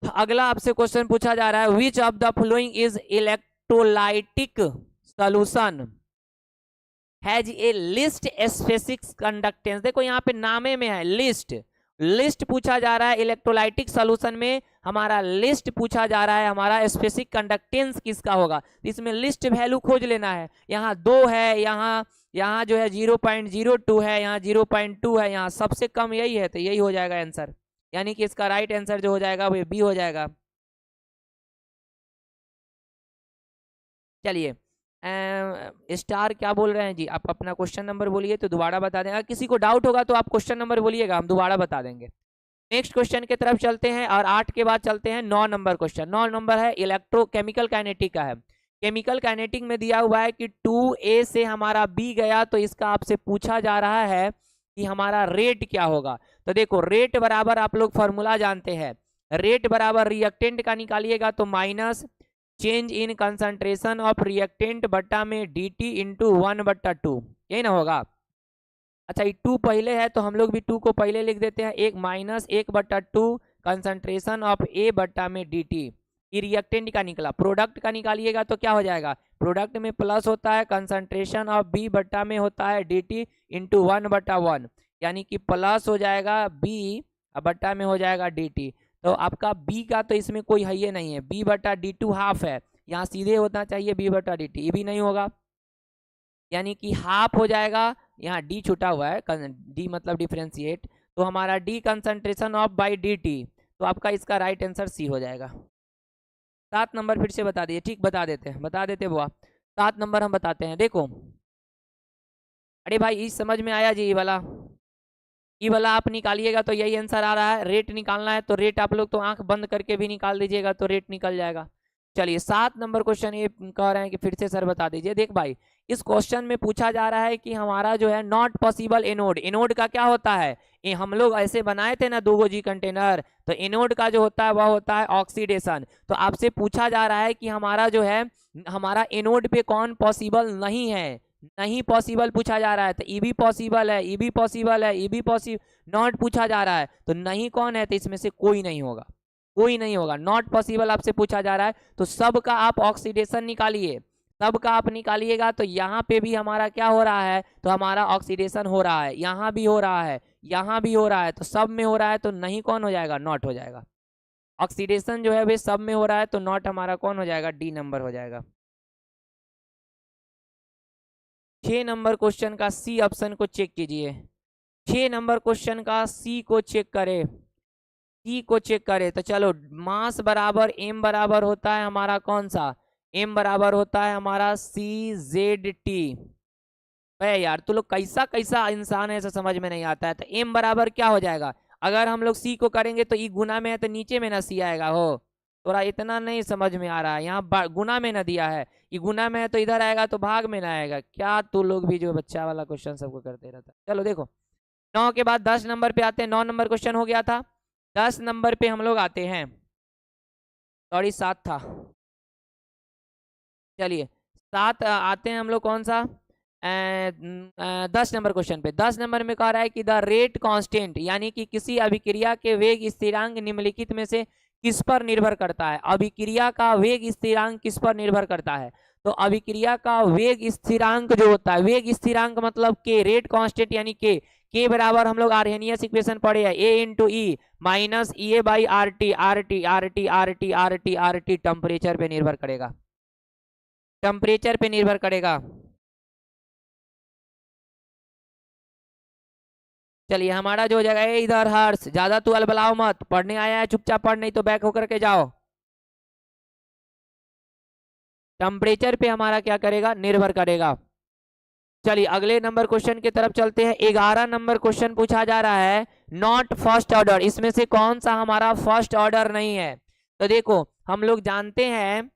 अगला आपसे क्वेश्चन पूछा जा रहा है, विच of the following is electrolytic solution has a list specific conductance. देखो यहाँ पे नामे में है लिस्ट, लिस्ट पूछा जा रहा है इलेक्ट्रोलाइटिक सॉल्यूशन में, हमारा लिस्ट पूछा जा रहा है, हमारा स्पेसिफिक कंडक्टेंस किसका होगा, इसमें लिस्ट वैल्यू खोज लेना है। यहाँ 2 है, यहाँ जो है 0.02 है, यहाँ 0.2 है, यहाँ सबसे कम यही है, तो यही हो जाएगा आंसर, यानी कि इसका राइट आंसर जो हो जाएगा वो बी हो जाएगा। चलिए स्टार क्या बोल रहे हैं जी, आप अपना क्वेश्चन नंबर बोलिए तो दोबारा बता दें, अगर किसी को डाउट होगा तो आप क्वेश्चन नंबर बोलिएगा, हम दोबारा बता देंगे। नेक्स्ट क्वेश्चन की तरफ चलते हैं और 8 के बाद चलते हैं 9 नंबर क्वेश्चन। 9 नंबर है इलेक्ट्रोकेमिकल काइनेटिक का है। केमिकल काइनेटिक में दिया हुआ है कि 2A से हमारा B गया, तो इसका आपसे पूछा जा रहा है कि हमारा रेट क्या होगा। तो देखो रेट बराबर आप लोग फॉर्मूला जानते हैं, रेट बराबर रिएक्टेंट का निकालिएगा तो minus change in concentration of reactant बट्टा में dt इंटू 1/2, यही ना होगा। अच्छा ये 2 पहले है तो हम लोग भी 2 को पहले लिख देते हैं, एक माइनस 1/2 कंसंट्रेशन ऑफ A बट्टा में dt। ये रिएक्टेंट का निकला, प्रोडक्ट का निकालिएगा तो क्या हो जाएगा, प्रोडक्ट में प्लस होता है कंसंट्रेशन ऑफ B बट्टा में होता है dt इंटू 1/1, यानी कि प्लस हो जाएगा B बट्टा में हो जाएगा dt। तो आपका B का तो इसमें कोई है ये नहीं है, B/d2 हाफ है, यहाँ सीधे होना चाहिए B/dt, ये भी नहीं होगा, यानी कि हाफ हो जाएगा, यहाँ D छूटा हुआ है, D मतलब डिफरेंशिएट, तो हमारा D concentration of by dt, तो आपका इसका राइट आंसर C हो जाएगा। 7 नंबर फिर से बता दिए, ठीक बता देते बुआ, 7 नंबर हम बताते हैं। देखो अरे भाई ये समझ में आया जी, ये वाला आप निकालिएगा तो यही आंसर आ रहा है। रेट निकालना है तो रेट आप लोग तो आंख बंद करके भी निकाल दीजिएगा तो रेट निकल जाएगा। चलिए 7 नंबर क्वेश्चन ये कह रहे हैं कि फिर से सर बता दीजिए। देख भाई इस क्वेश्चन में पूछा जा रहा है कि हमारा जो है नॉट पॉसिबल एनोड, एनोड का क्या होता है, ये हम लोग ऐसे बनाए थे ना 2 जी कंटेनर, तो एनोड का जो होता है वह होता है ऑक्सीडेशन। तो आपसे पूछा जा रहा है कि हमारा जो है हमारा एनोड पे कौन पॉसिबल नहीं है, नहीं पॉसिबल पूछा जा रहा है, तो ई भी पॉसिबल है, ई भी पॉसिबल है, ई भी पॉसिबल नॉट पूछा जा रहा है, तो नहीं कौन है, तो इसमें से कोई नहीं होगा, कोई नहीं होगा। नॉट पॉसिबल आपसे पूछा जा रहा है तो सब का आप ऑक्सीडेशन निकालिए, सब का आप निकालिएगा तो यहाँ पे भी हमारा क्या हो रहा है, तो हमारा ऑक्सीडेशन हो रहा है, यहाँ भी हो रहा है, यहाँ भी हो रहा है, तो सब में हो रहा है, तो नहीं कौन हो जाएगा, नॉट हो जाएगा। ऑक्सीडेशन जो है वे सब में हो रहा है तो नॉट हमारा कौन हो जाएगा, डी नंबर हो जाएगा। 6 नंबर क्वेश्चन का सी ऑप्शन को चेक कीजिए, 6 नंबर क्वेश्चन का सी को चेक करें, सी को चेक करें तो चलो मास बराबर एम बराबर होता है हमारा कौन सा, एम बराबर होता है हमारा CZT। यार तू लोग कैसा कैसा इंसान है, ऐसा समझ में नहीं आता है। तो एम बराबर क्या हो जाएगा, अगर हम लोग सी को करेंगे तो ई गुना में है तो नीचे में ना सी आएगा, हो थोड़ा इतना नहीं समझ में आ रहा है, यहाँ गुना में ना दिया है, ये गुना में है तो इधर आएगा तो भाग में ना आएगा, क्या तू लोग भी जो बच्चा वाला क्वेश्चन सबको करते रहता है। चलो देखो 9 के बाद 10 नंबर पे आते हैं, 9 नंबर क्वेश्चन हो गया था, 10 नंबर पे हम लोग आते हैं, सॉरी 7 था, चलिए 7 आते हैं हम लोग कौन सा 10 नंबर क्वेश्चन पे। 10 नंबर में कह रहा है कि द रेट कांस्टेंट, यानी कि किसी अभिक्रिया के वेग स्थिरांक निम्नलिखित में से किस पर निर्भर करता है, अभिक्रिया का वेग स्थिरांक किस पर निर्भर करता है, तो अभिक्रिया का वेग स्थिरांक जो होता है, वेग स्थिरांक मतलब के, रेट कांस्टेंट यानी के बराबर हम लोग आर्हेनियस इक्वेशन पढ़े हैं, A into e minus E A by R T, R T R T R T R T R T temperature पे निर्भर करेगा, टेम्परेचर पे निर्भर करेगा। चलिए हमारा जो जगह है इधर, हर्ष ज्यादा तू अलबलाओ मत, पढ़ने आया है चुपचाप पढ़, नहीं तो बैक होकर के जाओ। टेम्परेचर पे हमारा क्या करेगा, निर्भर करेगा। चलिए अगले नंबर क्वेश्चन की तरफ चलते हैं। 11 नंबर क्वेश्चन पूछा जा रहा है नॉट फर्स्ट ऑर्डर, इसमें से कौन सा हमारा फर्स्ट ऑर्डर नहीं है। तो देखो हम लोग जानते हैं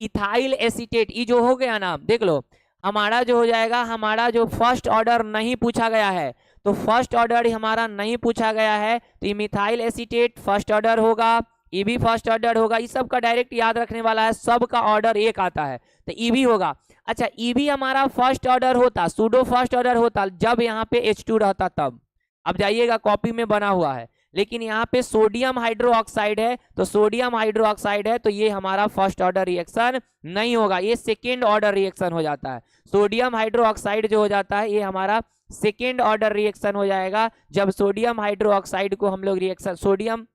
इथाइल एसीटेट, ये जो हो गया ना, देख लो हमारा जो हो जाएगा, हमारा जो फर्स्ट ऑर्डर नहीं पूछा गया है, तो फर्स्ट ऑर्डर हमारा नहीं पूछा गया है, तो ये मिथाइल एसीटेट फर्स्ट ऑर्डर होगा, ये भी फर्स्ट ऑर्डर होगा, ये सब का डायरेक्ट याद रखने वाला है, सब का ऑर्डर एक आता है, तो ये भी होगा। अच्छा ये भी हमारा फर्स्ट ऑर्डर होता, सूडो फर्स्ट ऑर्डर होता जब यहाँ पे H2 रहता तब, अब जाइएगा कॉपी में बना हुआ है, लेकिन यहाँ पे सोडियम हाइड्रो ऑक्साइड है, तो सोडियम हाइड्रो ऑक्साइड है तो ये हमारा फर्स्ट ऑर्डर रिएक्शन नहीं होगा, ये सेकेंड ऑर्डर रिएक्शन हो जाता है। सोडियम हाइड्रो ऑक्साइड जो हो जाता है ये हमारा सेकेंड ऑर्डर रिएक्शन हो जाएगा। जब सोडियम हाइड्रो ऑक्साइड को हम लोग रिएक्शन सोडियम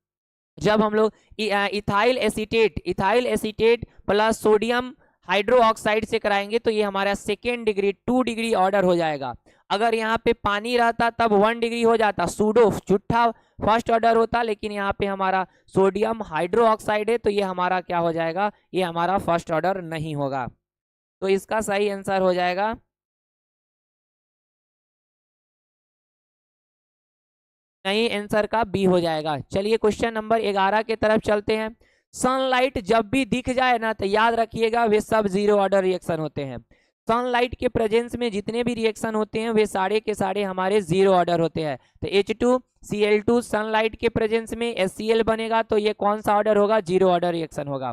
जब हम लोग ethyl acetate plus sodium hydro oxide से कराएंगे तो ये हमारा सेकेंड डिग्री 2 डिग्री ऑर्डर हो जाएगा। अगर यहाँ पे पानी रहता तब 1 डिग्री हो जाता, सूडो झूठा फर्स्ट ऑर्डर होता, लेकिन यहाँ पे हमारा सोडियम हाइड्रो ऑक्साइड है तो ये हमारा क्या हो जाएगा, ये हमारा फर्स्ट ऑर्डर नहीं होगा। तो इसका सही आंसर हो जाएगा नहीं, आंसर का बी हो जाएगा। चलिए क्वेश्चन नंबर 11 के तरफ चलते हैं। सनलाइट जब भी दिख जाए ना तो याद रखिएगा वे सब जीरो ऑर्डर रिएक्शन होते हैं। सनलाइट के प्रेजेंस में जितने भी रिएक्शन होते हैं वे सारे के सारे हमारे जीरो ऑर्डर होते हैं। तो H2Cl2 सनलाइट के प्रेजेंस में HCl बनेगा तो ये कौन सा ऑर्डर होगा, जीरो ऑर्डर रिएक्शन होगा,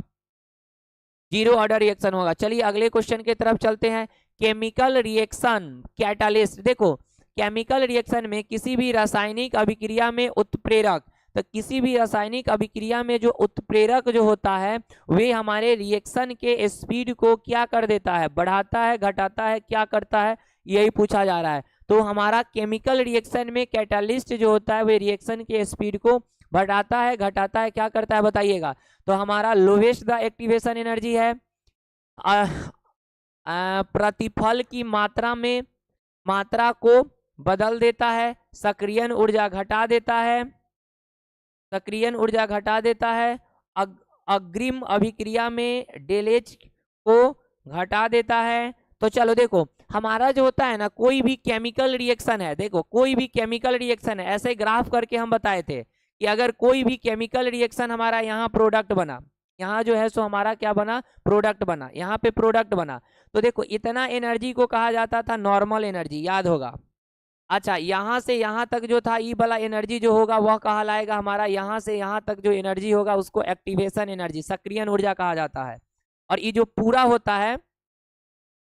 जीरो ऑर्डर रिएक्शन होगा। चलिए अगले क्वेश्चन की तरफ चलते हैं। केमिकल रिएक्शन कैटालिस्ट, देखो केमिकल रिएक्शन में किसी भी रासायनिक अभिक्रिया में उत्प्रेरक, तो किसी भी रासायनिक अभिक्रिया में जो उत्प्रेरक जो होता है वे हमारे रिएक्शन के स्पीड को क्या कर देता है, बढ़ाता है, घटाता है, क्या करता है, यही पूछा जा रहा है। तो हमारा केमिकल रिएक्शन में कैटालिस्ट जो होता है वे रिएक्शन के स्पीड को बढ़ाता है, घटाता है, क्या करता है बताइएगा। तो हमारा लोवेस्ट द एक्टिवेशन एनर्जी है, प्रतिफल की मात्रा को बदल देता है, सक्रियण ऊर्जा घटा देता है, सक्रियण ऊर्जा घटा देता है, अग्रिम अभिक्रिया में डेलेज को घटा देता है। तो चलो देखो हमारा जो होता है ना कोई भी केमिकल रिएक्शन है, देखो कोई भी केमिकल रिएक्शन है, ऐसे ग्राफ करके हम बताए थे कि अगर कोई भी केमिकल रिएक्शन हमारा यहाँ प्रोडक्ट बना, यहाँ जो है सो हमारा क्या बना, प्रोडक्ट बना, यहाँ पे प्रोडक्ट बना, तो देखो इतना एनर्जी को कहा जाता था नॉर्मल एनर्जी, याद होगा। अच्छा यहाँ से यहाँ तक जो था ई वाला एनर्जी जो होगा वह कहलाएगा हमारा, यहाँ से यहाँ तक जो एनर्जी होगा उसको एक्टिवेशन एनर्जी, सक्रियण ऊर्जा कहा जाता है। और ये जो पूरा होता है,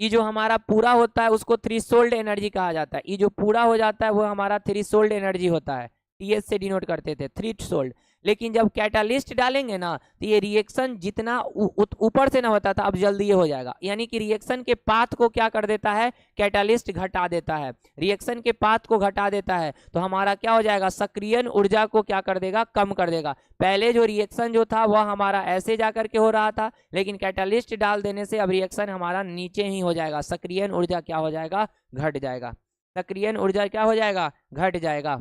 ये जो हमारा पूरा होता है उसको थ्रेशोल्ड एनर्जी कहा जाता है। ये जो पूरा हो जाता है वो हमारा थ्रेशोल्ड एनर्जी होता है, TH से डिनोट करते थे, थ्रेशोल्ड। लेकिन जब कैटालिस्ट डालेंगे ना तो ये रिएक्शन जितना ऊपर से ना होता था अब जल्दी ये हो जाएगा, यानी कि रिएक्शन के पाथ को क्या कर देता है, कैटालिस्ट घटा देता है, रिएक्शन के पाथ को घटा देता है। तो हमारा क्या हो जाएगा, सक्रियण ऊर्जा को क्या कर देगा, कम कर देगा। पहले जो रिएक्शन जो था वह हमारा ऐसे जा करके हो रहा था, लेकिन कैटालिस्ट डाल देने से अब रिएक्शन हमारा नीचे ही हो जाएगा, सक्रियण ऊर्जा क्या हो जाएगा, घट जाएगा, सक्रियण ऊर्जा क्या हो जाएगा, घट जाएगा।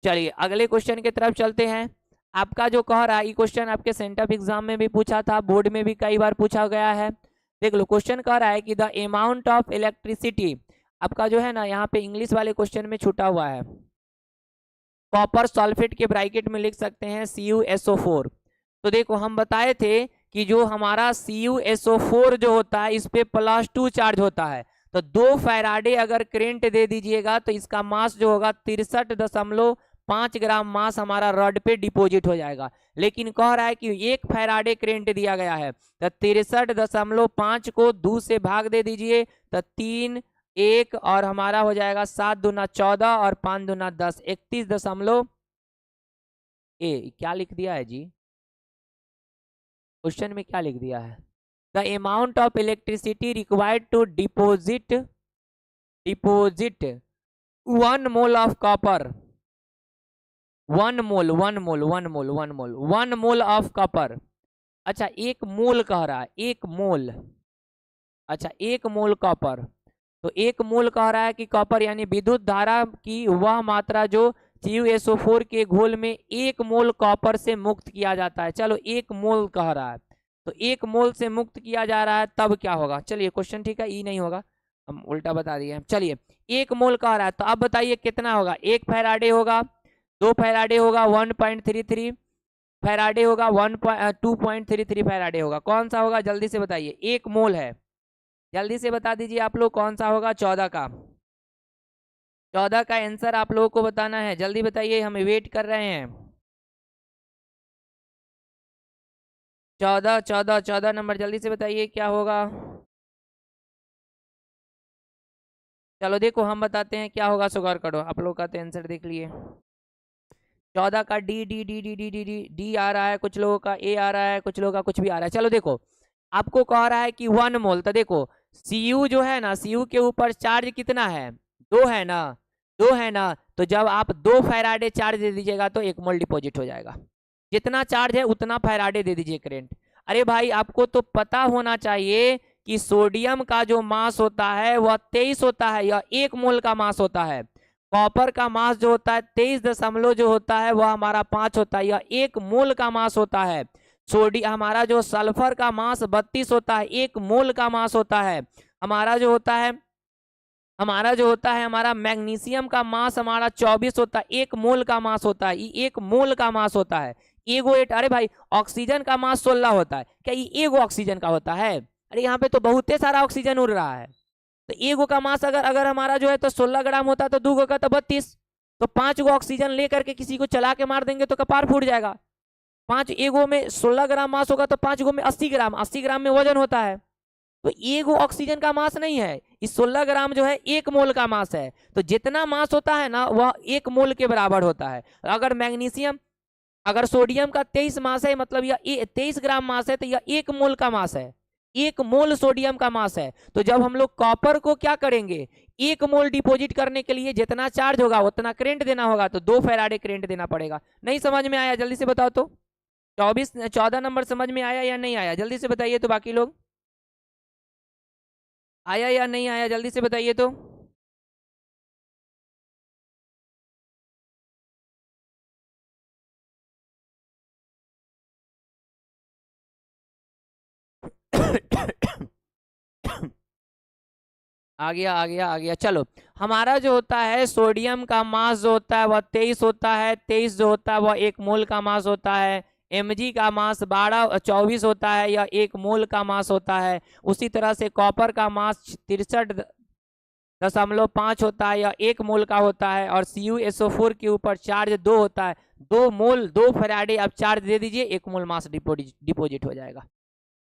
चलिए अगले क्वेश्चन की तरफ चलते हैं। आपका जो कह रहा है ये क्वेश्चन आपके सेंटर एग्जाम में भी पूछा था, बोर्ड में भी कई बार पूछा गया है। देख लो क्वेश्चन कह रहा है कि द अमाउंट ऑफ इलेक्ट्रिसिटी, आपका जो है ना यहाँ पे इंग्लिश वाले क्वेश्चन में छूटा हुआ है, कॉपर सल्फेट के ब्रैकेट में लिख सकते हैं CuSO4। तो देखो हम बताए थे कि जो हमारा CuSO4 जो होता है इस पे +2 चार्ज होता है, तो 2 फैराडे अगर करेंट दे दीजिएगा तो इसका मास जो होगा 63.5 ग्राम मास हमारा रॉड पे डिपॉजिट हो जाएगा। लेकिन कह रहा है कि 1 फैराडे करेंट दिया गया है, तो 63.5 को 2 से भाग दे दीजिए तो 3 1 और हमारा हो जाएगा 7 दूना 14 और 5 दूना 10, 31 क्या लिख दिया है जी, क्वेश्चन में क्या लिख दिया है, the amount of electricity required to deposit 1 mole of copper, 1 mole of copper. अच्छा 1 मोल कह रहा है, 1 मोल, अच्छा 1 मोल कॉपर, तो 1 मोल कह रहा है कि कॉपर यानी विद्युत धारा की वह मात्रा जो CuSO4 के घोल में 1 मोल कॉपर से मुक्त किया जाता है। चलो 1 मोल कह रहा है, तो 1 मोल से मुक्त किया जा रहा है तब क्या होगा, चलिए क्वेश्चन ठीक है, ई नहीं होगा, हम उल्टा बता दिए। चलिए 1 मोल कह रहा है तो अब बताइए कितना होगा, 1 फैराडे होगा, 2 फैराडे होगा, 1.33 फैराडे होगा, 2.33 फैराडे होगा, कौन सा होगा जल्दी से बताइए, 1 मोल है, जल्दी से बता दीजिए आप लोग कौन सा होगा, 14 का, 14 का आंसर आप लोगों को बताना है, जल्दी बताइए, हम वेट कर रहे हैं। 14 नंबर जल्दी से बताइए क्या होगा। चलो देखो हम बताते हैं क्या होगा, शुगर करो, आप लोग का तो आंसर देख लिए। 14 का D D D D D D D D आ रहा है, कुछ लोगों का ए आ रहा है, कुछ लोगों का कुछ भी आ रहा है। चलो देखो, आपको कह रहा है कि 1 मोल, तो देखो Cu जो है ना, Cu के ऊपर चार्ज कितना है, 2 है ना, 2 है ना, तो जब आप 2 फैराडे चार्ज दे दीजिएगा तो 1 मोल डिपॉजिट हो जाएगा। जितना चार्ज है उतना फैराडे दे दीजिए करंट। अरे भाई आपको तो पता होना चाहिए कि सोडियम का जो मास होता है वह 23 होता है, या 1 मोल का मास होता है। कॉपर का मास जो होता है 23 दशमलव जो होता है वह हमारा 5 होता है, या 1 मोल का मास होता है। सोडियम हमारा जो सल्फर का मास 32 होता है, 1 मोल का मास होता है। हमारा जो होता है हमारा मैग्नीशियम का मास हमारा 24 होता है, 1 मोल का मास होता है, ये 1 मोल का मास होता है। एगो 8, अरे भाई ऑक्सीजन का मास 16 होता है, क्या ये एगो ऑक्सीजन का होता है? अरे यहाँ पे तो बहुत सारा ऑक्सीजन उड़ रहा है, तो एगो का मास अगर अगर हमारा जो है तो 16 ग्राम होता है, तो 2 का तो 32, तो 5 गो ऑक्सीजन लेकर के किसी को चला के मार देंगे तो कपार फूट जाएगा। 5 एगो में 16 ग्राम मास होगा, तो 5 गो में 80 ग्राम, 80 ग्राम में वजन होता है, तो एगो ऑक्सीजन का मास नहीं है, इस 16 ग्राम जो है 1 मोल का मास है। तो जितना मास होता है ना वह 1 मोल के बराबर होता है। अगर सोडियम का 23 मास है, मतलब यह 23 ग्राम मास है, तो यह 1 मोल का मास है, 1 मोल सोडियम का मास है। तो जब हम लोग कॉपर को क्या करेंगे, 1 मोल डिपॉजिट करने के लिए जितना चार्ज होगा उतना करंट देना होगा, तो 2 फैराडे करंट देना पड़ेगा। नहीं समझ में आया? जल्दी से बताओ तो। 14 नंबर समझ में आया या नहीं आया? जल्दी से बताइए तो, बाकी लोग आया या नहीं आया, जल्दी से बताइए तो। आ गया आ गया आ गया। चलो, हमारा जो होता है सोडियम का मास जो होता है वह 23 होता है, 23 जो होता है वह 1 मोल का मास होता है। Mg का मास 24 होता है, या 1 मोल का मास होता है। उसी तरह से कॉपर का मास 63.5 होता है, या 1 मोल का होता है। और CuSO4 के ऊपर चार्ज 2 होता है, 2 मोल 2 फैराडे आप चार्ज दे दीजिए, 1 मोल मास डिपोजिट हो जाएगा।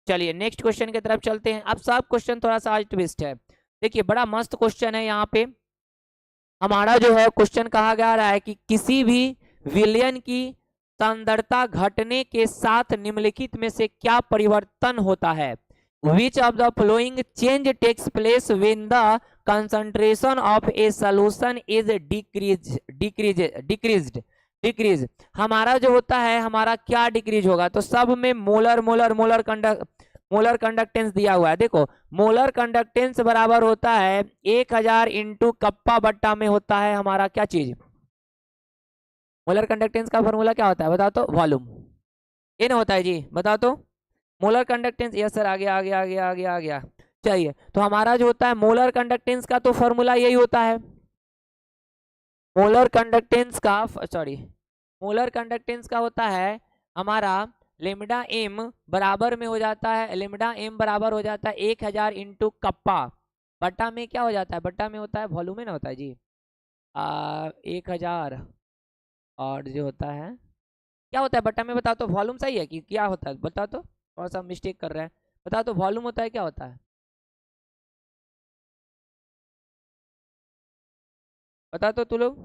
चलिए नेक्स्ट क्वेश्चन की तरफ चलते हैं। अब सब क्वेश्चन थोड़ा सा आज ट्विस्ट है, देखिए बड़ा मस्त क्वेश्चन है। यहाँ पे हमारा जो है क्वेश्चन कहा जा रहा है कि किसी भी विलयन की सांद्रता घटने के साथ निम्नलिखित में से क्या परिवर्तन होता है? Which of the following change takes place when the concentration of a solution is decreased? हमारा जो होता है हमारा क्या डिक्रीज होगा? तो सब में मोलर कंडक्टेंस दिया हुआ है। देखो मोलर कंडक्टेंस बराबर होता है 1000 इंटू कप्पा बट्टा में होता है हमारा क्या चीज? मोलर कंडक्टेंस का फॉर्मूला क्या होता है बताओ तो? वॉल्यूम। ये ना होता है जी, बताओ तो। मोलर कंडक्टेंस, यस सर, आ गया आ गया आ गया आ गया आ गया। चाहिए तो हमारा जो होता है मोलर कंडक्टेंस का तो फॉर्मूला यही होता है। मोलर कंडक्टेंस का होता है हमारा लेमडा एम बराबर में हो जाता है, लेमडा एम बराबर हो जाता है 1000 इंटू कप्पा बट्टा में क्या हो जाता है? बट्टा में होता है वॉल्यूम, में ना होता है जी 1000, और जो होता है क्या होता है बट्टा में? बताओ तो। वॉल्यूम सही है कि क्या होता है बताओ तो, थोड़ा सा मिस्टेक कर रहे हैं, बताओ तो। वॉल्यूम होता है, क्या होता है बताओ तो तू लोग।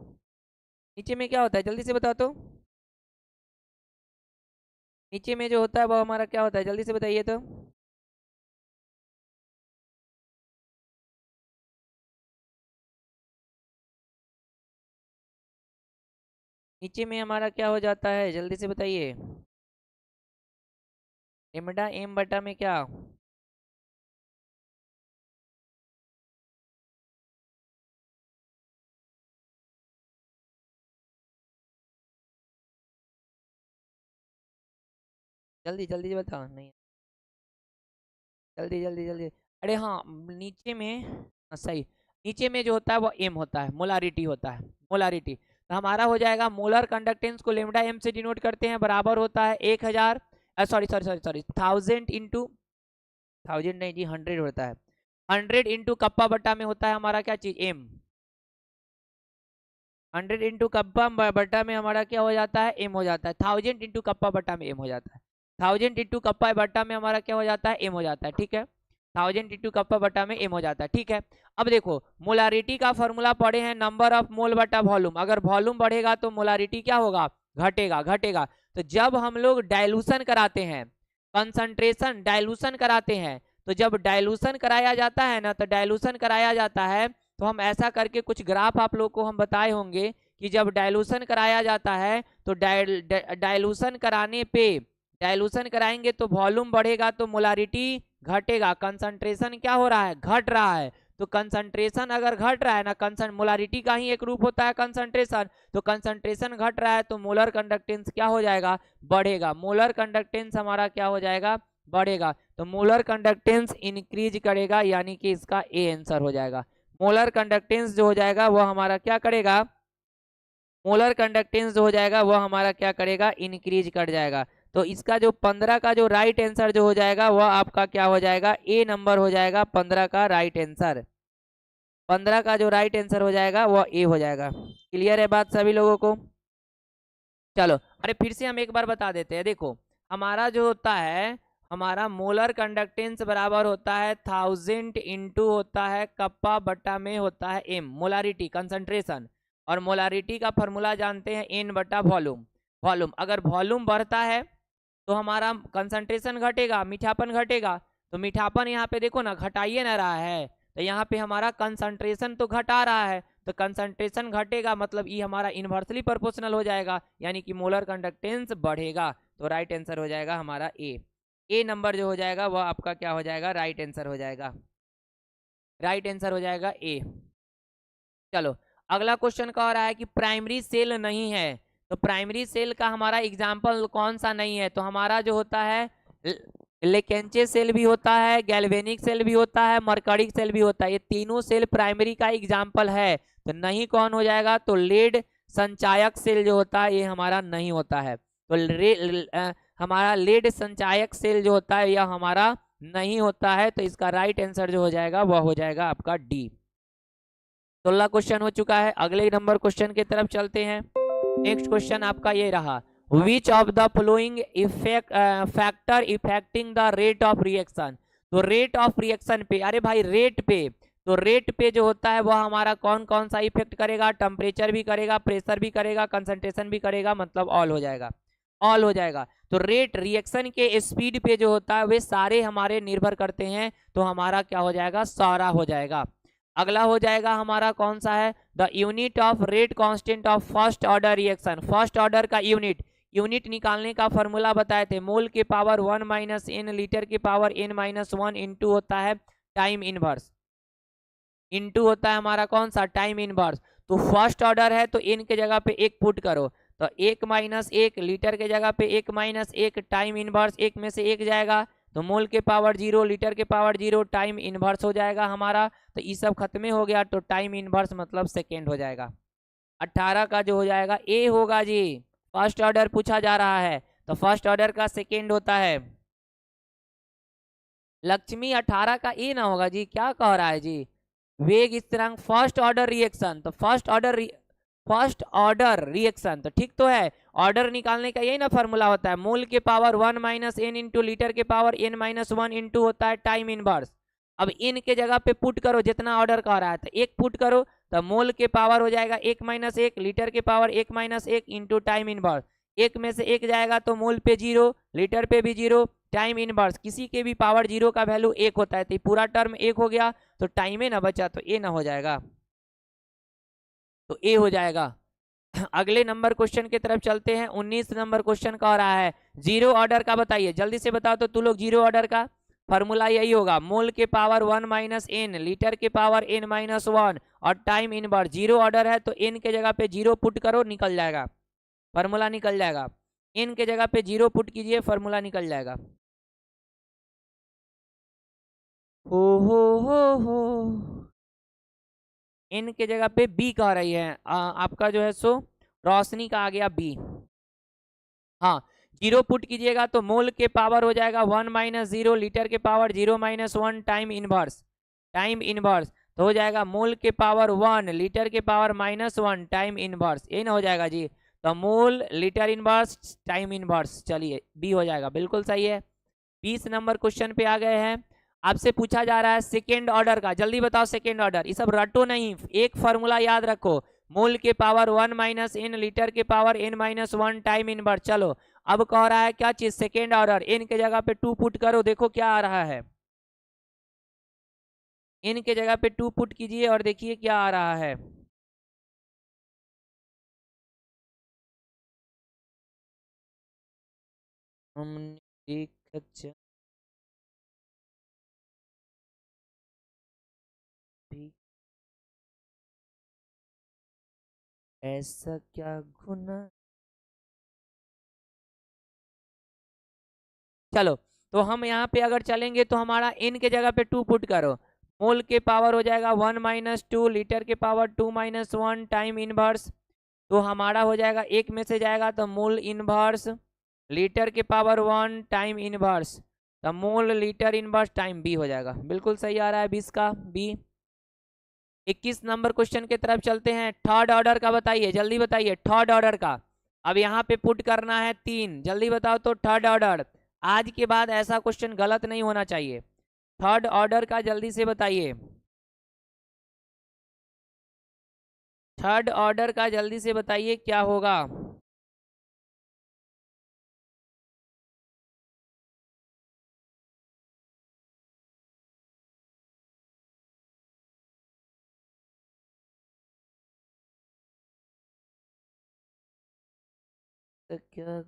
नीचे में क्या होता है जल्दी से बताओ तो। नीचे में जो होता है वो हमारा क्या होता है जल्दी से बताइए तो। नीचे में हमारा क्या हो जाता है जल्दी से बताइए। लेमडा एम बटा में क्या? जल्दी जल्दी बताओ। नहीं, जल्दी जल्दी जल्दी। अरे हाँ, नीचे में सही, नीचे में जो होता है वो एम होता है, मोलारिटी होता है, मोलारिटी। तो हमारा हो जाएगा मोलर कंडक्टेंस को लेमडा एम से डिनोट करते हैं, बराबर होता है 1000, sorry sorry sorry sorry 1000 into, 1000 नहीं जी 100 होता है, 100 इंटू कप्पा बट्टा में होता है हमारा क्या चीज? एम। 100 इंटू कप्पा बट्टा में हमारा क्या हो जाता है? एम हो जाता है। 1000 इंटू कप्पा बट्टा में एम हो जाता है। 1000 इंटू कप्पा बट्टा में हमारा क्या हो जाता है? एम हो जाता है। ठीक है, 1000 इंटू कप्पा बट्टा में एम हो जाता है। ठीक है, अब देखो मोलारिटी का फॉर्मूला पढ़े हैं, नंबर ऑफ मोल बटा वॉल्यूम। अगर वॉल्यूम बढ़ेगा तो मोलारिटी क्या होगा? घटेगा घटेगा। तो जब हम लोग डाइल्यूशन कराते हैं, कंसंट्रेशन डाइल्यूशन कराते हैं, तो जब डाइल्यूशन कराया जाता है ना, तो डाइल्यूशन कराया जाता है तो हम ऐसा करके कुछ ग्राफ आप लोग को हम बताए होंगे कि जब डाइल्यूशन कराया जाता है तो डाइल्यूशन कराने पे, डाइल्यूशन कराएंगे तो वॉल्यूम बढ़ेगा तो मोलारिटी घटेगा, कंसंट्रेशन क्या हो रहा है, घट रहा है। तो कंसंट्रेशन अगर घट रहा है ना, मोलारिटी का ही एक रूप होता है कंसंट्रेशन, तो कंसंट्रेशन घट रहा है तो मोलर कंडक्टेंस क्या हो जाएगा, बढ़ेगा। मोलर कंडक्टेंस हमारा क्या हो जाएगा, बढ़ेगा। तो मोलर कंडक्टेंस इंक्रीज करेगा, यानी कि इसका ए आंसर हो जाएगा। मोलर कंडक्टेंस जो हो जाएगा वो हमारा क्या करेगा, मोलर कंडक्टेंस जो हो जाएगा वो हमारा क्या करेगा, इंक्रीज कर जाएगा। तो इसका जो 15 का जो राइट आंसर जो हो जाएगा वह आपका क्या हो जाएगा, ए नंबर हो जाएगा 15 का राइट आंसर। 15 का जो राइट आंसर हो जाएगा वह ए हो जाएगा। क्लियर है बात सभी लोगों को? चलो अरे फिर से हम एक बार बता देते हैं। देखो हमारा जो होता है, हमारा मोलर कंडक्टेंस बराबर होता है 1000 इंटू होता है कप्पा बटा में होता है एम, मोलारिटी कंसंट्रेशन, और मोलारिटी का फॉर्मूला जानते हैं एन बटा वॉल्यूम। वॉल्यूम अगर वॉल्यूम बढ़ता है तो हमारा कंसंट्रेशन घटेगा, मीठापन घटेगा। तो मीठापन यहाँ पे देखो ना घटाइए ना रहा है, तो यहाँ पे हमारा कंसंट्रेशन तो घटा रहा है, तो कंसंट्रेशन घटेगा मतलब ये हमारा इन्वर्सली प्रोपोर्शनल हो जाएगा, यानी कि मोलर कंडक्टेंस बढ़ेगा। तो राइट आंसर हो जाएगा हमारा ए नंबर जो हो जाएगा वह आपका क्या हो जाएगा, राइट आंसर हो जाएगा। राइट आंसर हो जाएगा ए। चलो अगला क्वेश्चन कह रहा है कि प्राइमरी सेल नहीं है, तो प्राइमरी सेल का हमारा एग्जाम्पल कौन सा नहीं है, तो हमारा जो होता है लेकेंचे सेल भी होता है, गैल्वेनिक सेल भी होता है, मर्करिक सेल भी होता है। ये तीनों सेल प्राइमरी का एग्जाम्पल है, तो नहीं कौन हो जाएगा, तो लेड संचायक सेल जो होता है ये हमारा नहीं होता है। तो हमारा लेड संचायक सेल जो होता है यह हमारा नहीं होता है, तो इसका राइट आंसर जो हो जाएगा वह हो जाएगा आपका डी। 16 क्वेश्चन हो चुका है। अगले नंबर क्वेश्चन की तरफ चलते हैं। नेक्स्ट क्वेश्चन आपका ये रहा, which of the flowing factor affecting the rate of reaction. तो रेट ऑफ रिएक्शन पे, अरे भाई रेट पे, तो रेट पे जो होता है वह हमारा कौन कौन सा इफेक्ट करेगा, टेम्परेचर भी करेगा, प्रेशर भी करेगा, कंसंट्रेशन भी करेगा, मतलब ऑल हो जाएगा, ऑल हो जाएगा। तो रेट रिएक्शन के स्पीड पे जो होता है वे सारे हमारे निर्भर करते हैं, तो हमारा क्या हो जाएगा, सारा हो जाएगा। अगला हो जाएगा हमारा कौन सा है, the unit of rate constant of first order reaction. First order का यूनिट निकालने का फॉर्मूला बताए थे, मोल के पावर 1 माइनस एन, लीटर के पावर n माइनस 1 इंटू होता है टाइम इनवर्स, इंटू होता है हमारा कौन सा, टाइम इनवर्स। तो फर्स्ट ऑर्डर है तो n के जगह पे 1 पुट करो, तो 1 माइनस 1, लीटर के जगह पे 1 माइनस 1, टाइम इनवर्स 1 में से 1 जाएगा, तो मोल के पावर 0, लीटर के पावर 0, टाइम इनवर्स हो जाएगा हमारा। तो ये सब खत्म हो गया, तो टाइम इनवर्स मतलब सेकेंड हो जाएगा। 18 का जो हो जाएगा ए होगा जी, फर्स्ट ऑर्डर पूछा जा रहा है तो फर्स्ट ऑर्डर का सेकेंड होता है। लक्ष्मी 18 का ए ना होगा जी, क्या कह रहा है जी, वेग स्थिरांक फर्स्ट ऑर्डर रिएक्शन, तो फर्स्ट ऑर्डर रिएक्शन तो ठीक तो है। ऑर्डर निकालने का यही ना फॉर्मूला होता है, मोल के power 1 minus N into litre के पावर n माइनस 1 इंटू होता है टाइम इनवर्स। अब इन के जगह पे पुट करो जितना ऑर्डर कह रहा है, तो 1 पुट करो, तो मोल के पावर हो जाएगा 1 माइनस 1, लीटर के power 1 minus 1 into time inverse. 1 में से 1 जाएगा तो मोल पे 0, लीटर पे भी 0, टाइम इनवर्स किसी के भी पावर 0 का वैल्यू 1 होता है, तो पूरा टर्म 1 हो गया, तो टाइम ना बचा तो ए ना हो जाएगा, तो ए हो जाएगा। अगले नंबर क्वेश्चन की तरफ चलते हैं। 19 नंबर क्वेश्चन कह रहा है जीरो ऑर्डर का बताइए, जल्दी से बताओ तो तू लोग। जीरो ऑर्डर का फॉर्मूला यही होगा, मोल के पावर 1 माइनस एन, लीटर के पावर n माइनस 1 और टाइम इनवर्स। जीरो ऑर्डर है तो n के जगह पे 0 पुट करो, निकल जाएगा फॉर्मूला, निकल जाएगा। n के जगह पे 0 पुट कीजिए, फॉर्मूला निकल जाएगा। हो n के जगह पे b कह रही है आपका जो है सो रोशनी का आ गया b। हाँ 0 पुट कीजिएगा तो मोल के पावर हो जाएगा 1 माइनस 0, लीटर के पावर 0 माइनस 1, टाइम इनवर्स तो हो जाएगा मोल के पावर 1, लीटर के पावर माइनस 1, टाइम इनवर्स, ये ना हो जाएगा जी। तो mole, litre inverse, time inverse, चलिए बी हो जाएगा, बिल्कुल सही है। 20 नंबर क्वेश्चन पे आ गए हैं। आपसे पूछा जा रहा है सेकेंड ऑर्डर का, जल्दी बताओ सेकेंड ऑर्डर। ये सब रटो नहीं, एक फॉर्मूला याद रखो, मोल के पावर 1 माइनस n, लीटर के पावर n-1 टाइम इनवर्स। चलो अब कह रहा है क्या चीज, सेकेंड ऑर्डर। n के जगह पे 2 पुट करो, देखो क्या आ रहा है। n के जगह पे 2 पुट कीजिए और देखिए क्या आ रहा है। हमने देखा भी ऐसा क्या गुना। चलो तो हम यहाँ पे अगर चलेंगे तो हमारा n के जगह पे 2 पुट करो, मोल के पावर हो जाएगा 1 माइनस 2, लीटर के पावर 2 माइनस 1 टाइम इनवर्स। तो हमारा हो जाएगा एक में से जाएगा तो मोल इनवर्स लीटर के पावर 1 टाइम इनवर्स, तो mole litre inverse time be हो जाएगा। बिल्कुल सही आ रहा है 20 का बी। 21 नंबर क्वेश्चन की तरफ चलते हैं। थर्ड ऑर्डर का बताइए, जल्दी बताइए थर्ड ऑर्डर का। अब यहाँ पे पुट करना है 3, जल्दी बताओ तो थर्ड ऑर्डर। आज के बाद ऐसा क्वेश्चन गलत नहीं होना चाहिए। थर्ड ऑर्डर का जल्दी से बताइए, थर्ड ऑर्डर का जल्दी से बताइए क्या होगा। तो क्या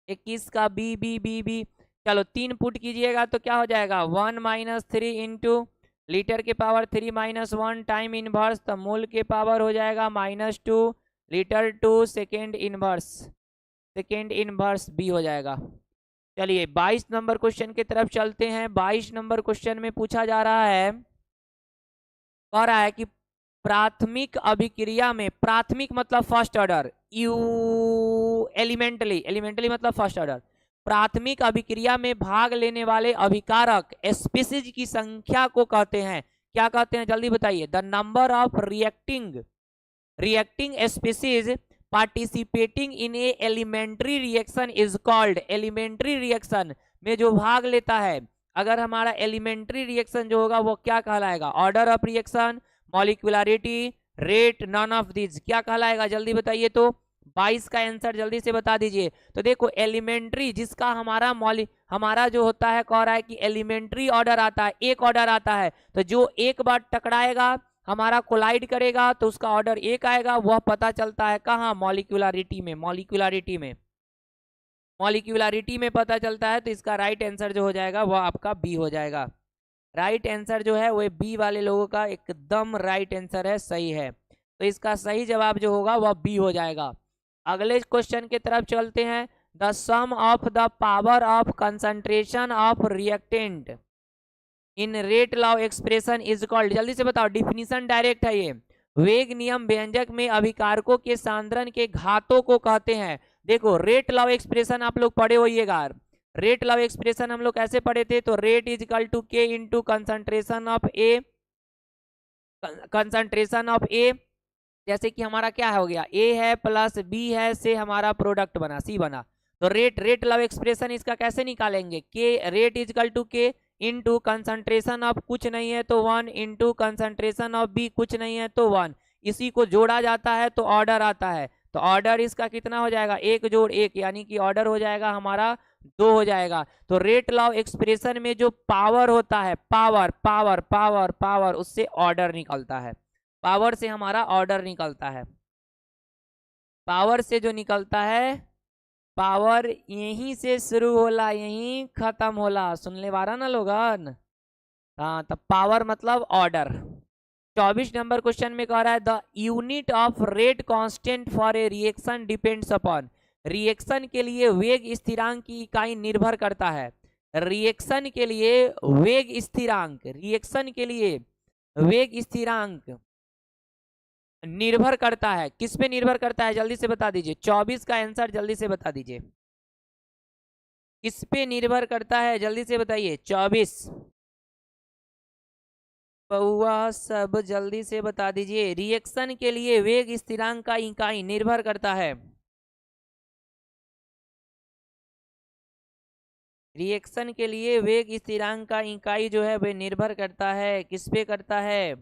21 का बी बी बी बी। चलो 3 पुट कीजिएगा तो क्या हो जाएगा 1 माइनस 3 इंटू लीटर के पावर 3 माइनस 1 टाइम इनवर्स, तो मोल के पावर हो जाएगा -2 litre 2 second inverse, second inverse be हो जाएगा। चलिए 22 नंबर क्वेश्चन की तरफ चलते हैं। 22 नंबर क्वेश्चन में पूछा जा रहा है, कह रहा है कि प्राथमिक अभिक्रिया में, प्राथमिक मतलब फर्स्ट ऑर्डर, यू एलिमेंटली, एलिमेंटली मतलब फर्स्ट ऑर्डर, प्राथमिक अभिक्रिया में भाग लेने वाले अभिकारक स्पीसीज की संख्या को कहते हैं, क्या कहते हैं जल्दी बताइए। The number of reacting species participating in a elementary reaction is called, elementary reaction में जो भाग लेता है, अगर हमारा एलिमेंट्री रिएक्शन जो होगा वो क्या कहलाएगा, order of reaction, molecularity, rate, none of this क्या कहलाएगा जल्दी बताइए तो। 22 का आंसर जल्दी से बता दीजिए। तो देखो एलिमेंट्री जिसका हमारा जो होता है, कह रहा है कि एलिमेंट्री ऑर्डर आता है, एक ऑर्डर आता है, तो जो एक बार टकराएगा हमारा कोलाइड करेगा तो उसका ऑर्डर एक आएगा, वह पता चलता है कहाँ, मॉलिक्यूलरिटी में, मॉलिक्यूलरिटी में पता चलता है। तो इसका राइट आंसर जो हो जाएगा वह आपका बी हो जाएगा। राइट आंसर जो है वो बी वाले लोगों का एकदम राइट आंसर है, सही है। तो इसका सही जवाब जो होगा वह बी हो जाएगा। अगले क्वेश्चन की तरफ चलते हैं। The sum of the power of concentration of reactant in rate law expression is called, जल्दी से बताओ, डिफिनीशन डायरेक्ट है ये। वेग नियम व्यंजक में अभिकारकों के सांद्रण के घातों को कहते हैं। देखो रेट लॉ एक्सप्रेशन आप लोग पढ़े होइएगा। रेट लॉ एक्सप्रेशन हम लोग कैसे पढ़े थे, तो rate is equal to K into concentration of A, concentration of A, जैसे कि हमारा क्या हो गया, ए है प्लस बी है, से हमारा प्रोडक्ट बना, सी बना। तो रेट लॉ एक्सप्रेशन इसका कैसे निकालेंगे, के rate is equal to K into concentration of कुछ नहीं है तो 1 इंटू कंसंट्रेशन ऑफ बी कुछ नहीं है तो 1, इसी को जोड़ा जाता है तो ऑर्डर आता है। तो ऑर्डर इसका कितना हो जाएगा, 1 जोड़ 1, यानी कि ऑर्डर हो जाएगा हमारा 2 हो जाएगा। तो रेट लॉ एक्सप्रेशन में जो पावर होता है, पावर पावर पावर पावर, उससे ऑर्डर निकलता है, पावर से हमारा ऑर्डर निकलता है। पावर से जो निकलता है, पावर यहीं से शुरू होला यहीं खत्म होला, सुनने वाला ना लोगन। हाँ, तो पावर मतलब ऑर्डर। 24 नंबर क्वेश्चन में कह रहा है the unit of rate constant for a reaction depends upon, reaction के लिए वेग स्थिरांक की इकाई निर्भर करता है। रिएक्शन के लिए वेग स्थिरांक, रिएक्शन के लिए वेग स्थिरांक निर्भर करता है, किस पे निर्भर करता है जल्दी से बता दीजिए। 24 का आंसर जल्दी से बता दीजिए, किस पे निर्भर करता है जल्दी से बताइए। 24 बउआ सब जल्दी से बता दीजिए। रिएक्शन के लिए वेग स्थिरांक का इकाई निर्भर करता है। रिएक्शन के लिए वेग स्थिरांक का इकाई जो है वह निर्भर करता है, किस पे करता है,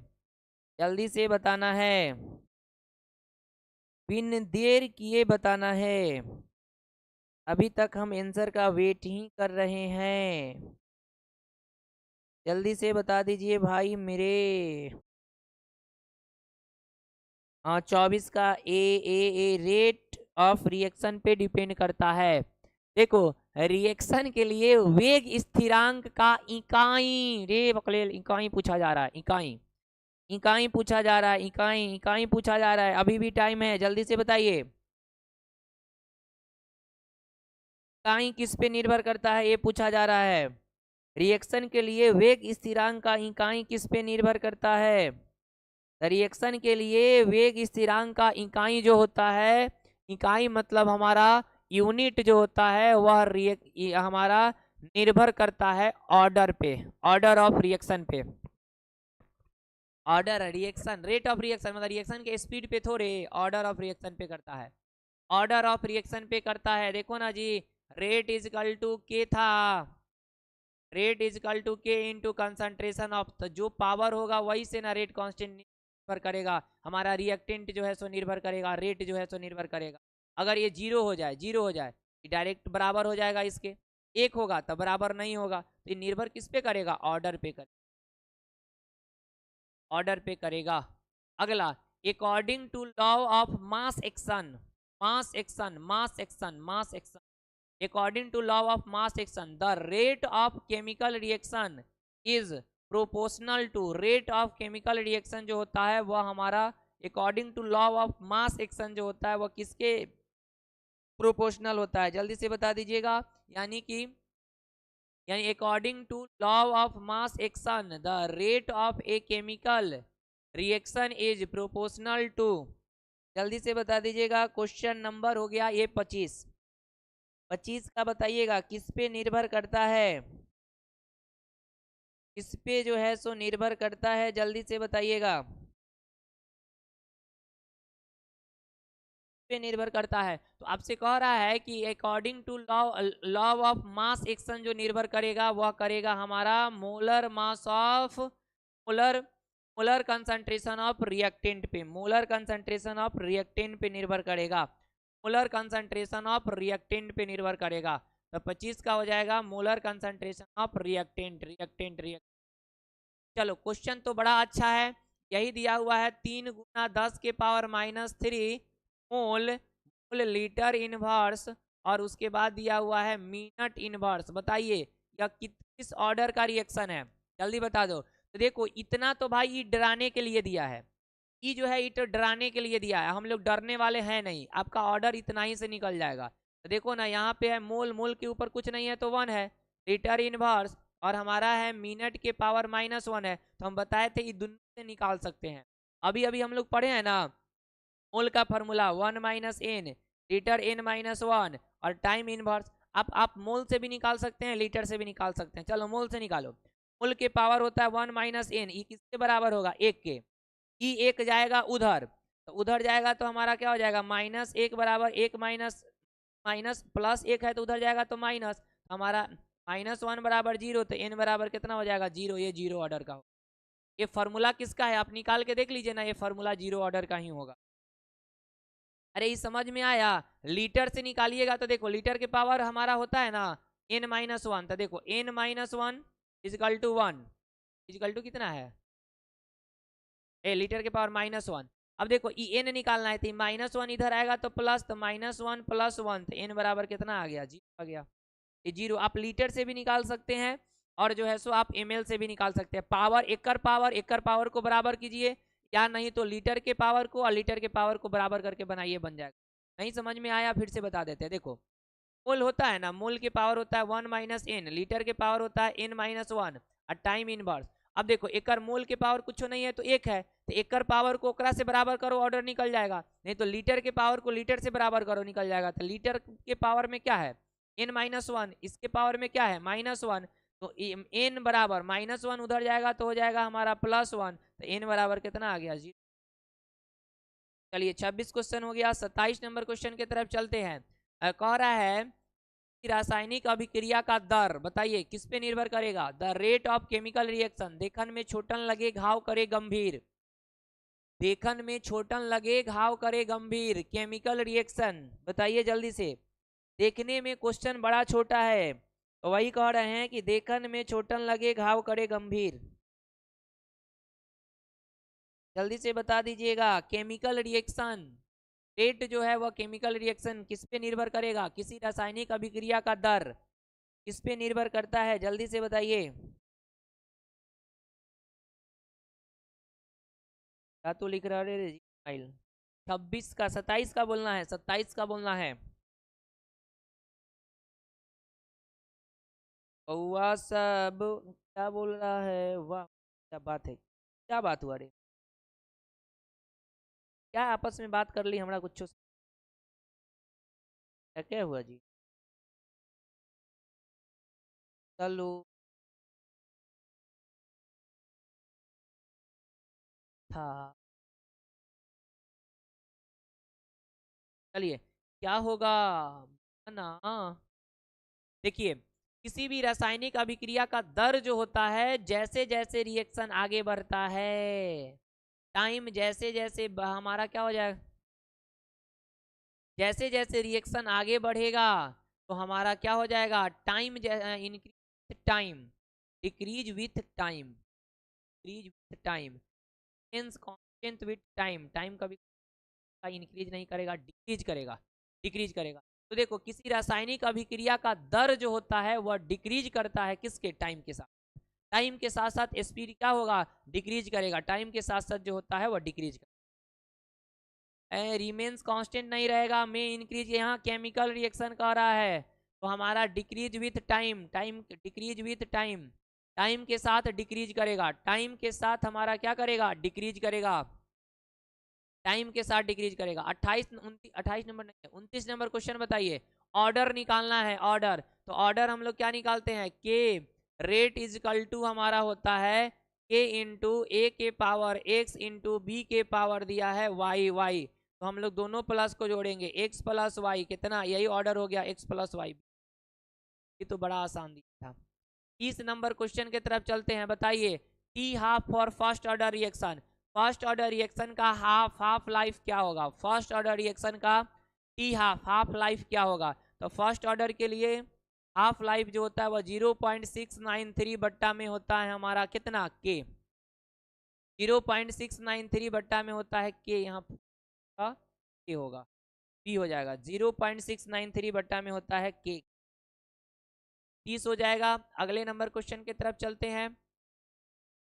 जल्दी से बताना है, बिन देर किए बताना है। अभी तक हम आंसर का वेट ही कर रहे हैं, जल्दी से बता दीजिए भाई मेरे। हाँ 24 का ए रेट ऑफ रिएक्शन पे डिपेंड करता है। देखो रिएक्शन के लिए वेग स्थिरांक का इकाई, रे बकलेल इकाई पूछा जा रहा है, इकाई इकाई पूछा जा रहा है, इकाई इकाई पूछा जा रहा है। अभी भी टाइम है, जल्दी से बताइए इकाई किस पे निर्भर करता है, ये पूछा जा रहा है। रिएक्शन के लिए वेग स्थिरांक का इकाई किस पे निर्भर करता है। रिएक्शन के लिए वेग स्थिरांक का इकाई जो होता है, इकाई मतलब हमारा यूनिट जो होता है वह हमारा निर्भर करता है ऑर्डर पे, ऑर्डर ऑफ रिएक्शन पे। Order reaction rate of reaction मतलब रिएक्शन के स्पीड पे थोड़े, ऑर्डर ऑफ रिएक्शन पे करता है, ऑर्डर ऑफ रिएक्शन पे करता है। देखो ना जी, रेट इज इक्वल टू के था, rate is equal to K into concentration of, तो जो पावर होगा वही से ना रेट कांस्टेंट निर्भर करेगा, हमारा रिएक्टेंट जो है सो निर्भर करेगा, रेट जो है सो निर्भर करेगा। अगर ये जीरो हो जाए, जीरो हो जाए डायरेक्ट बराबर हो जाएगा इसके, एक होगा तब बराबर नहीं होगा, तो ये निर्भर किस पे करेगा, ऑर्डर पे करेगा, ऑर्डर पे करेगा। अगला, according to law of mass action, mass action mass action mass action, according to law of mass action the rate of chemical reaction is proportional to rate of chemical reaction जो होता है वह हमारा according to law of mass action जो होता है वह किसके प्रोपोर्शनल होता है, जल्दी से बता दीजिएगा। यानी according to law of mass action the rate of a chemical reaction is proportional to, जल्दी से बता दीजिएगा। क्वेश्चन नंबर हो गया ये 25, 25 का बताइएगा किस पे निर्भर करता है, किस पे जो है सो निर्भर करता है, जल्दी से बताइएगा पे निर्भर करता है। तो आपसे कह रहा है कि according to law of mass action जो निर्भर करेगा वह करेगा हमारा molar mass of, molar molar concentration of reactant पे, मोलर कंसंट्रेशन ऑफ रिएक्टेंट पे निर्भर करेगा, मोलर कंसंट्रेशन ऑफ रिएक्टेंट पे निर्भर करेगा। तो 25 का हो जाएगा molar concentration of reactant, reactant reactant. चलो क्वेश्चन तो बड़ा अच्छा है, यही दिया हुआ है 3 गुना 10 के पावर -3 मोल मोल लीटर इनवर्स, और उसके बाद दिया हुआ है मिनट इनवर्स। बताइए यह किस ऑर्डर का रिएक्शन है, जल्दी बता दो। तो देखो इतना तो भाई ये डराने के लिए दिया है, ये जो है ये तो डराने के लिए दिया है, हम लोग डरने वाले हैं नहीं, आपका ऑर्डर इतना ही से निकल जाएगा। तो देखो ना यहाँ पे है मोल, मोल के ऊपर कुछ नहीं है तो 1 है, लीटर इनवर्स और हमारा है मिनट के पावर -1 है, तो हम बताए थे ये दोनों से निकाल सकते हैं। अभी अभी हम लोग पढ़े हैं ना मोल का फॉर्मूला 1 - n, लीटर n-1 और टाइम इनवर्स। आप मोल से भी निकाल सकते हैं, लीटर से भी निकाल सकते हैं। चलो मोल से निकालो, मोल के पावर होता है 1 - n, ये किसके बराबर होगा, 1 के, ई 1 जाएगा उधर, तो उधर जाएगा तो हमारा क्या हो जाएगा -1 बराबर 1 माइनस माइनस प्लस 1 है तो उधर जाएगा तो माइनस, हमारा -1 बराबर 0, तो n बराबर कितना हो जाएगा 0, ये 0 ऑर्डर का हो। ये फॉर्मूला किसका है आप निकाल के देख लीजिए ना, ये फॉर्मूला 0 ऑर्डर का ही होगा। अरे ये समझ में आया, लीटर से निकालिएगा तो देखो लीटर के पावर हमारा होता है ना n-1, तो देखो n-1 is equal to 1 is equal to कितना है, लीटर के पावर -1। अब देखो ये n निकालना है, तो -1 इधर आएगा तो प्लस, तो -1 + 1, तो n बराबर कितना आ गया, 0 आ गया। ये 0 आप लीटर से भी निकाल सकते हैं और जो है सो आप ml से भी निकाल सकते हैं। पावर एकड़ पावर को बराबर कीजिए, या नहीं तो लीटर के पावर को और लीटर के पावर को बराबर करके बनाइए, बन जाएगा। नहीं समझ में आया फिर से बता देते हैं। देखो मोल होता है ना, मोल के पावर होता है 1 - n, लीटर के पावर होता है n-1 और टाइम इनवर्स। अब देखो एकड़ मोल के पावर कुछ नहीं है तो 1 है, तो एकड़ पावर को ओकरा से बराबर करो, ऑर्डर निकल जाएगा। नहीं तो लीटर के पावर को लीटर से बराबर करो, निकल जाएगा। तो लीटर के पावर में क्या है n-1, इसके पावर में क्या है -1, तो n बराबर -1 उधर जाएगा तो हो जाएगा हमारा +1, तो n बराबर कितना आ गया 0। चलिए 26 क्वेश्चन हो गया, 27 नंबर क्वेश्चन की तरफ चलते हैं। कह रहा है रासायनिक अभिक्रिया का दर बताइए किस पे निर्भर करेगा? The rate of chemical reaction. देखन में छोटन लगे घाव करे गंभीर, देखन में छोटन लगे घाव करे गंभीर, केमिकल रिएक्शन बताइए जल्दी से। देखने में क्वेश्चन बड़ा छोटा है तो वही कह रहे हैं कि देखन में छोटन लगे घाव करे गंभीर, जल्दी से बता दीजिएगा। केमिकल रिएक्शन रेट जो है वह केमिकल रिएक्शन किस पे निर्भर करेगा? किसी रासायनिक अभिक्रिया का दर किस पे निर्भर करता है? जल्दी से बताइए। क्या तो लिख रहा है 26 का, 27 का बोलना है, 27 का बोलना है। कौआ सब क्या बोल रहा है? वाह क्या बात है, क्या बात हुआ रे? क्या आपस में बात कर ली हमरा कुछ? क्या क्या हुआ जी? चलो था, चलिए क्या होगा ना। देखिए किसी भी रासायनिक अभिक्रिया का दर जो होता है, जैसे जैसे रिएक्शन आगे बढ़ता है, टाइम जैसे जैसे हमारा क्या हो जाएगा, जैसे जैसे रिएक्शन आगे बढ़ेगा तो हमारा क्या हो जाएगा? Time increase time, decrease with time, decrease with time, constant with time. Time कभी इंक्रीज नहीं करेगा, डिक्रीज करेगा, डिक्रीज करेगा। तो देखो किसी रासायनिक अभिक्रिया का दर जो होता है वह डिक्रीज करता है किसके? टाइम के साथ। टाइम के साथ साथ स्पीड क्या होगा? डिक्रीज करेगा। टाइम के साथ साथ जो होता है वह डिक्रीज करेगा, रिमेन्स कांस्टेंट नहीं रहेगा, में इंक्रीज। यहाँ केमिकल रिएक्शन कर रहा है तो हमारा decrease with time, time decrease with time, time के साथ डिक्रीज करेगा, टाइम के साथ हमारा क्या करेगा? डिक्रीज करेगा, टाइम के साथ डिक्रीज करेगा। 28 नंबर नहीं है, 29 नंबर क्वेश्चन बताइए। ऑर्डर निकालना है, ऑर्डर। तो ऑर्डर हम लोग क्या निकालते हैं? के रेट इज इक्वल टू हमारा होता है के इंटू ए के पावर एक्स इंटू बी के पावर दिया है वाई, वाई तो हम लोग दोनों प्लस को जोड़ेंगे, एक्स प्लस वाई कितना? यही ऑर्डर हो गया, एक्स प्लस वाई। ये तो बड़ा आसान दिया था। 30 नंबर क्वेश्चन की तरफ चलते हैं, बताइए। T half for first order reaction, first order reaction का हाफ लाइफ क्या होगा? फर्स्ट ऑर्डर रिएक्शन का टी हाफ लाइफ क्या होगा? तो फर्स्ट ऑर्डर के लिए हाफ लाइफ जो होता है वह 0.693 बट्टा में होता है हमारा कितना? के। 0.693 बट्टा में होता है के, यहाँ के होगा, बी हो जाएगा। 0.693 बट्टा में होता है के, 30 हो जाएगा। अगले नंबर क्वेश्चन की तरफ चलते हैं।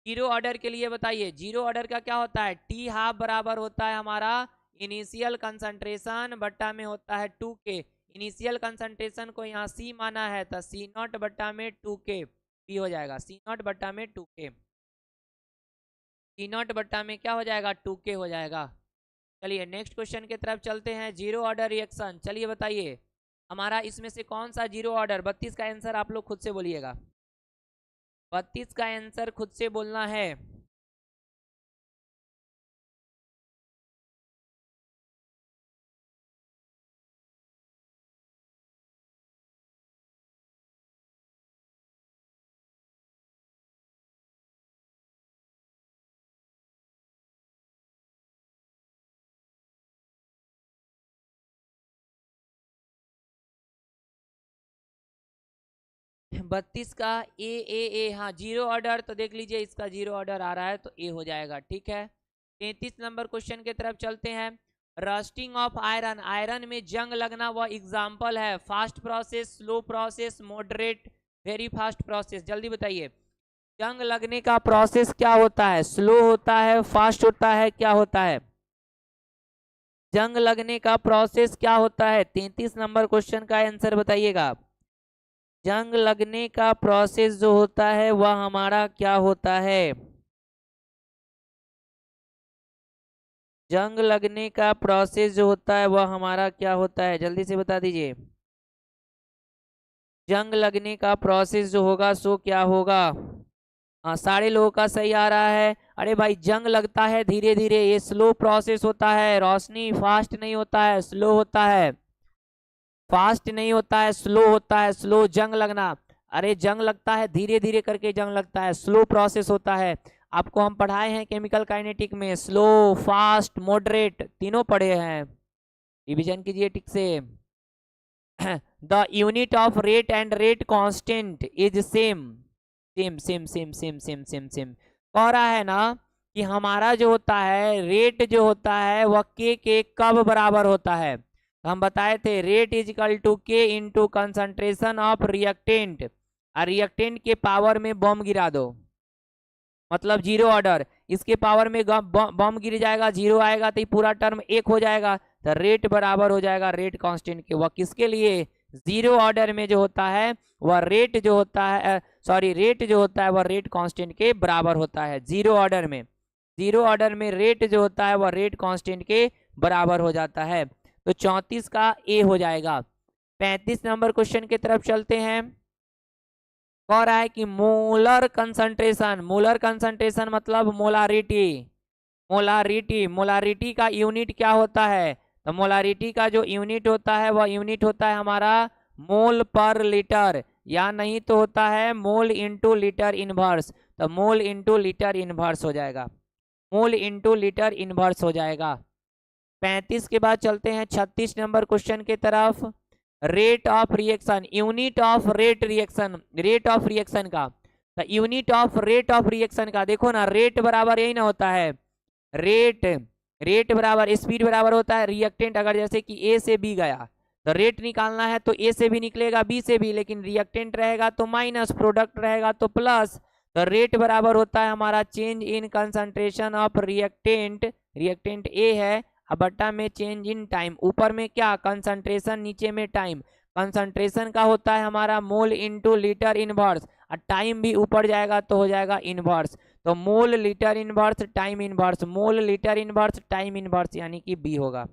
जीरो ऑर्डर के लिए बताइए, जीरो ऑर्डर का क्या होता है? टी हाफ बराबर होता है हमारा इनिशियल कंसंट्रेशन बट्टा में होता है 2k। इनिशियल कंसंट्रेशन को यहाँ सी माना है तो सी नॉट बट्टा में 2k, बी हो जाएगा सी नॉट बट्टा में 2k, सी नॉट बट्टा में क्या हो जाएगा? 2k हो जाएगा। चलिए नेक्स्ट क्वेश्चन की तरफ चलते हैं। जीरो ऑर्डर रिएक्शन, चलिए बताइए हमारा इसमें से कौन सा जीरो ऑर्डर? 32 का आंसर आप लोग खुद से बोलिएगा, 32 का आंसर खुद से बोलना है। बत्तीस का ए, हाँ जीरो ऑर्डर, तो देख लीजिए इसका जीरो ऑर्डर आ रहा है तो ए हो जाएगा, ठीक है। 33 नंबर क्वेश्चन की तरफ चलते हैं। रस्टिंग ऑफ आयरन, आयरन में जंग लगना वह एग्जाम्पल है। Fast process, slow process, moderate, very fast process, जल्दी बताइए। जंग लगने का प्रोसेस क्या होता है? स्लो होता है, फास्ट होता है, क्या होता है? जंग लगने का प्रोसेस क्या होता है? 33 नंबर क्वेश्चन का आंसर बताइएगा। जंग लगने का प्रोसेस जो होता है वह हमारा क्या होता है? जंग लगने का प्रोसेस जो होता है वह हमारा क्या होता है? जल्दी से बता दीजिए। जंग लगने का प्रोसेस जो होगा सो क्या होगा? हाँ सारे लोगों का सही आ रहा है। अरे भाई जंग लगता है धीरे धीरे, ये स्लो प्रोसेस होता है। रोशनी फास्ट नहीं होता है, स्लो होता है। फास्ट नहीं होता है, स्लो होता है। स्लो जंग लगना, अरे जंग लगता है धीरे धीरे करके जंग लगता है, स्लो प्रोसेस होता है। आपको हम पढ़ाए हैं केमिकल काइनेटिक में, स्लो, फास्ट, मॉडरेट तीनों पढ़े हैं। रिवीजन कीजिए ठीक से। The unit of rate and rate constant is same. Same same same same same same same कह रहा है ना कि हमारा जो होता है रेट जो होता है वह के कब बराबर होता है। तो हम बताए थे rate is equal to K into concentration of reactant, और रिएक्टेंट के पावर में बम गिरा दो, मतलब जीरो ऑर्डर। इसके पावर में बम गिर जाएगा, जीरो आएगा तो ये पूरा टर्म एक हो जाएगा, तो रेट बराबर हो जाएगा रेट कांस्टेंट के। वह किसके लिए, जीरो ऑर्डर में जो होता है वह रेट जो होता है, सॉरी रेट जो होता है वह रेट कांस्टेंट के बराबर होता है। जीरो ऑर्डर में, जीरो ऑर्डर में रेट जो होता है वह रेट कांस्टेंट के बराबर हो जाता है। तो 34 का ए हो जाएगा। 35 नंबर क्वेश्चन की तरफ चलते हैं। कह रहा है कि मोलर कंसंट्रेशन, मोलर कंसंट्रेशन मतलब मोलारिटी। मोलारिटी, मोलारिटी का यूनिट क्या होता है, तो मोलारिटी का जो यूनिट होता है वह यूनिट होता है हमारा मोल पर लीटर, या नहीं तो होता है मोल इंटू लीटर इनवर्स। तो मोल इंटू लीटर इनवर्स हो जाएगा, मोल इंटू लीटर इनवर्स हो जाएगा। 35 के बाद चलते हैं 36 नंबर क्वेश्चन की तरफ। Rate of reaction, unit of rate reaction, rate of reaction का, तो unit of rate of reaction का देखो ना, रेट बराबर यही ना होता है, रेट, रेट बराबर स्पीड बराबर होता है रिएक्टेंट। अगर जैसे कि ए से बी गया तो रेट निकालना है तो ए से भी निकलेगा बी से भी, लेकिन रिएक्टेंट रहेगा तो माइनस, प्रोडक्ट रहेगा तो प्लस। तो रेट बराबर होता है हमारा change in concentration of reactant, reactant A है, अब बट्टा में चेंज इन टाइम, ऊपर में क्या कंसंट्रेशन, नीचे में टाइम। कंसंट्रेशन का होता है हमारा मोल इंटू लीटर इनवर्स, और टाइम भी ऊपर जाएगा तो हो जाएगा इनवर्स। तो mole litre inverse time inverse, मोल लीटर इनवर्स टाइम इनवर्स, यानी कि बी होगा।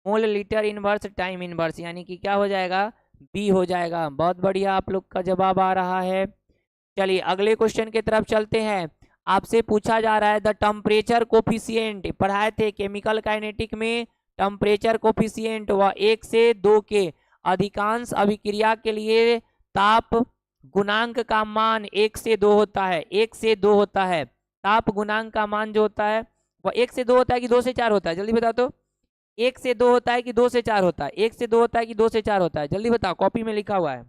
मोल लीटर इनवर्स टाइम इनवर्स यानी कि क्या हो जाएगा, बी हो जाएगा। बहुत बढ़िया, आप लोग का जवाब आ रहा है। चलिए अगले क्वेश्चन की तरफ चलते हैं। आपसे पूछा जा रहा है द टेम्परेचर कोफिशिएंट, पढ़ाए थे केमिकल काइनेटिक में टेम्परेचर कोफिशिएंट व 1 से 2 के अधिकांश अभिक्रिया के लिए ताप गुणांक का मान 1 से 2 होता है, 1 से 2 होता है। ताप गुणांक का मान जो होता है वह 1 से 2 होता है कि 2 से 4 होता है, जल्दी बता तो। 1 से 2 होता है कि 2 से 4 होता है, 1 से 2 होता है कि 2 से 4 होता है, जल्दी बताओ, कॉपी में लिखा हुआ है,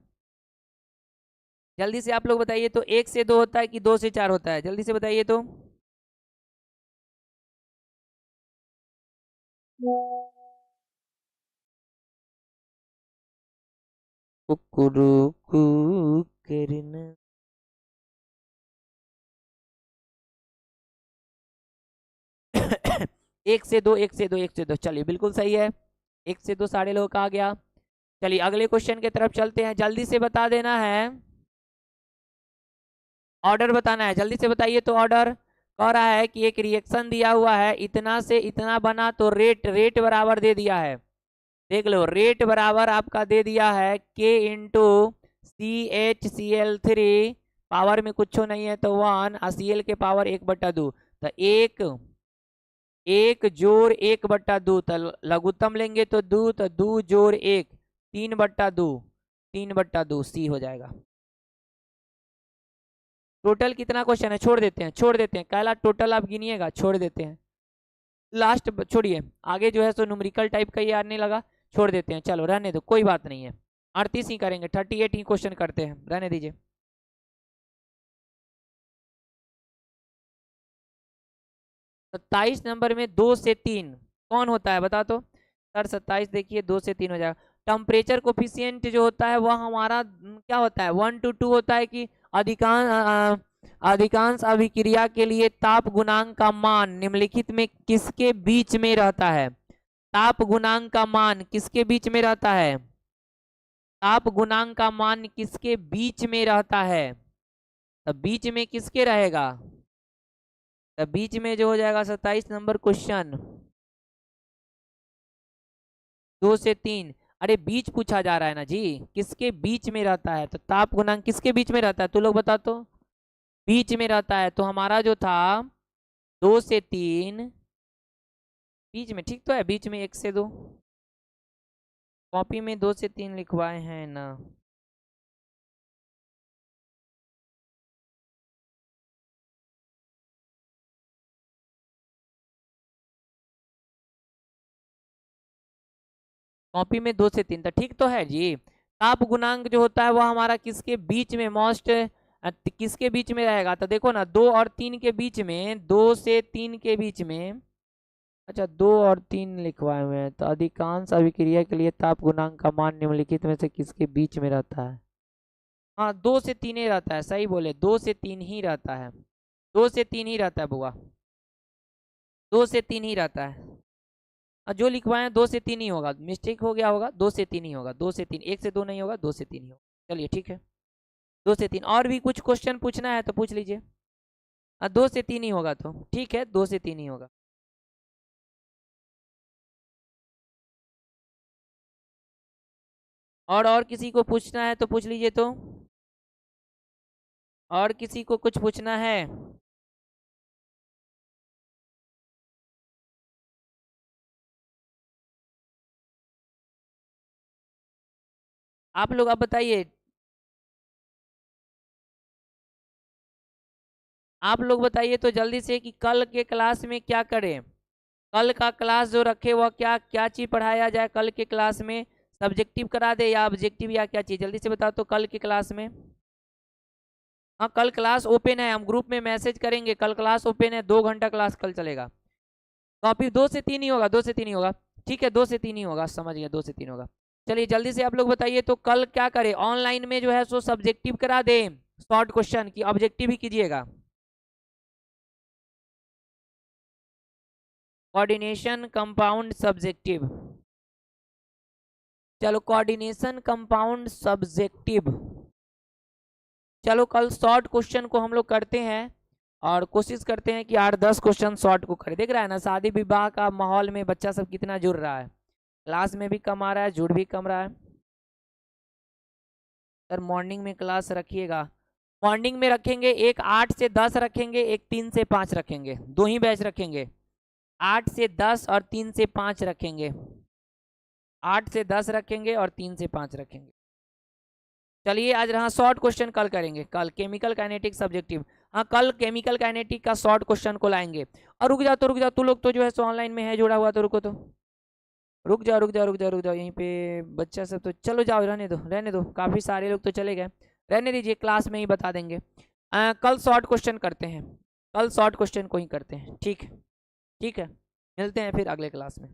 जल्दी से आप लोग बताइए तो। 1 से 2 होता है कि 2 से 4 होता है, जल्दी से बताइए तो। कुकुरुकू करना। 1 से 2, 1 से 2, 1 से 2, चलिए बिल्कुल सही है, 1 से 2 सारे लोगों का आ गया। चलिए अगले क्वेश्चन की तरफ चलते हैं, जल्दी से बता देना है, ऑर्डर बताना है, जल्दी से बताइए तो। ऑर्डर कह रहा है कि एक रिएक्शन दिया हुआ है, इतना से इतना बना तो रेट, रेट बराबर दे दिया है, देख लो रेट बराबर आपका दे दिया है के इंटू CHCl3, पावर में कुछ नहीं है तो 1, और Cl के पावर 1/2, तो एक, एक जोड़ 1/2, तो लघुत्तम लेंगे तो 2, तो 2 जोड़ 1, 3/2, 3/2 सी हो जाएगा। टोटल कितना क्वेश्चन है, छोड़ देते हैं, छोड़ देते हैं, पहला टोटल आप गिनिएगा, छोड़ देते हैं, लास्ट छोड़िए, आगे जो है सो न्यूमेरिकल टाइप का ये आने लगा, छोड़ देते हैं, चलो रहने दो, कोई बात नहीं है। 38 ही करेंगे, 38 ही क्वेश्चन करते हैं, रहने दीजिए। 27 नंबर में 2 से 3 कौन होता है बता तो सर। 27 देखिए 2 से 3 हो जाएगा। टेम्परेचर कोफिशिएंट जो होता है वह हमारा क्या होता है, 1 to 2 होता है कि अधिकांश, अधिकांश अभिक्रिया के लिए ताप गुणांक का मान निम्नलिखित में किसके बीच में रहता है। ताप गुणांक का मान किसके बीच में रहता है, ताप गुणांक का मान किसके बीच में रहता है, तो बीच में किसके रहेगा, तो बीच में जो हो जाएगा 27 नंबर क्वेश्चन, 2 से 3। अरे बीच पूछा जा रहा है ना जी, किसके बीच में रहता है, तो ताप गुणांक किसके बीच में रहता है, तू लोग बता तो। बीच में रहता है, तो हमारा जो था 2 से 3 बीच में, ठीक तो है, बीच में 1 से 2, कॉपी में 2 से 3 लिखवाए हैं ना। कॉपी में 2 से 3 था, ठीक तो है जी। ताप गुणांक जो होता है वो हमारा किसके बीच में मोस्ट किसके बीच में रहेगा, तो देखो ना 2 और 3 के बीच में, 2 से 3 के बीच में। अच्छा 2 और 3 लिखवाए हुए हैं, तो अधिकांश अभिक्रिया के लिए ताप गुणांक का मान निम्नलिखित में से किसके बीच में रहता है। हाँ 2 से 3 ही रहता है, सही बोले, 2 से 3 ही रहता है, 2 से 3 ही रहता है बुआ, 2 से 3 ही रहता है। जो लिखवाए हैं 2 से 3 ही होगा, मिस्टेक हो गया होगा, 2 से 3 ही होगा, 2 से 3, 1 से 2 नहीं होगा, 2 से 3 ही होगा। चलिए ठीक है, 2 से 3। और भी कुछ क्वेश्चन पूछना है तो पूछ लीजिए। 2 से 3 ही होगा, तो ठीक है 2 से 3 ही होगा। और किसी को पूछना है तो पूछ लीजिए तो, और किसी को कुछ पूछना है। आप लोग अब बताइए, आप लोग बताइए तो जल्दी से कि कल के क्लास में क्या करें। कल का क्लास जो रखे वह क्या क्या चीज़ पढ़ाया जाए कल के क्लास में, सब्जेक्टिव करा दे या ऑब्जेक्टिव या क्या चीज़, जल्दी से बताओ तो कल की क्लास में। हाँ कल क्लास ओपन है, हम ग्रुप में मैसेज करेंगे, कल क्लास ओपन है, 2 घंटा क्लास कल चलेगा। कॉपी 2 से 3 ही होगा, 2 से 3 ही होगा, ठीक है 2 से 3 ही होगा, समझ गया 2 से 3 होगा। चलिए जल्दी से आप लोग बताइए तो कल क्या करें, ऑनलाइन में जो है सो सब्जेक्टिव करा दें शॉर्ट क्वेश्चन की, ऑब्जेक्टिव ही कीजिएगा। कोऑर्डिनेशन कंपाउंड सब्जेक्टिव, चलो कोऑर्डिनेशन कंपाउंड सब्जेक्टिव, चलो कल शॉर्ट क्वेश्चन को हम लोग करते हैं और कोशिश करते हैं कि 8-10 क्वेश्चन शॉर्ट को करें। देख रहा है ना शादी विवाह का माहौल में बच्चा सब कितना जुड़ रहा है, क्लास में भी कम आ रहा है, जुड़ भी कम रहा है। सर मॉर्निंग में क्लास रखिएगा, मॉर्निंग में रखेंगे, एक 8 से 10 रखेंगे, एक 3 से 5 रखेंगे, 2 ही बैच रखेंगे, 8 से 10 और 3 से 5 रखेंगे, 8 से 10 रखेंगे और 3 से 5 रखेंगे। चलिए आज रहा शॉर्ट क्वेश्चन, कल करेंगे, कल केमिकल काइनेटिक सब्जेक्टिव। हाँ कल केमिकल काइनेटिक का शॉर्ट क्वेश्चन को लाएंगे। और रुक जाओ तो रुक जाओ, तू लोग तो जो है सो ऑनलाइन में है जुड़ा हुआ, तो रुको तो, रुक जाओ रुक जाओ रुक जाओ रुक जाओ, यहीं पे बच्चा सब तो चलो जाओ, रहने दो रहने दो, काफ़ी सारे लोग तो चले गए, रहने दीजिए, क्लास में ही बता देंगे। कल शॉर्ट क्वेश्चन करते हैं, कल शॉर्ट क्वेश्चन को ही करते हैं, ठीक ठीक है, मिलते हैं फिर अगले क्लास में।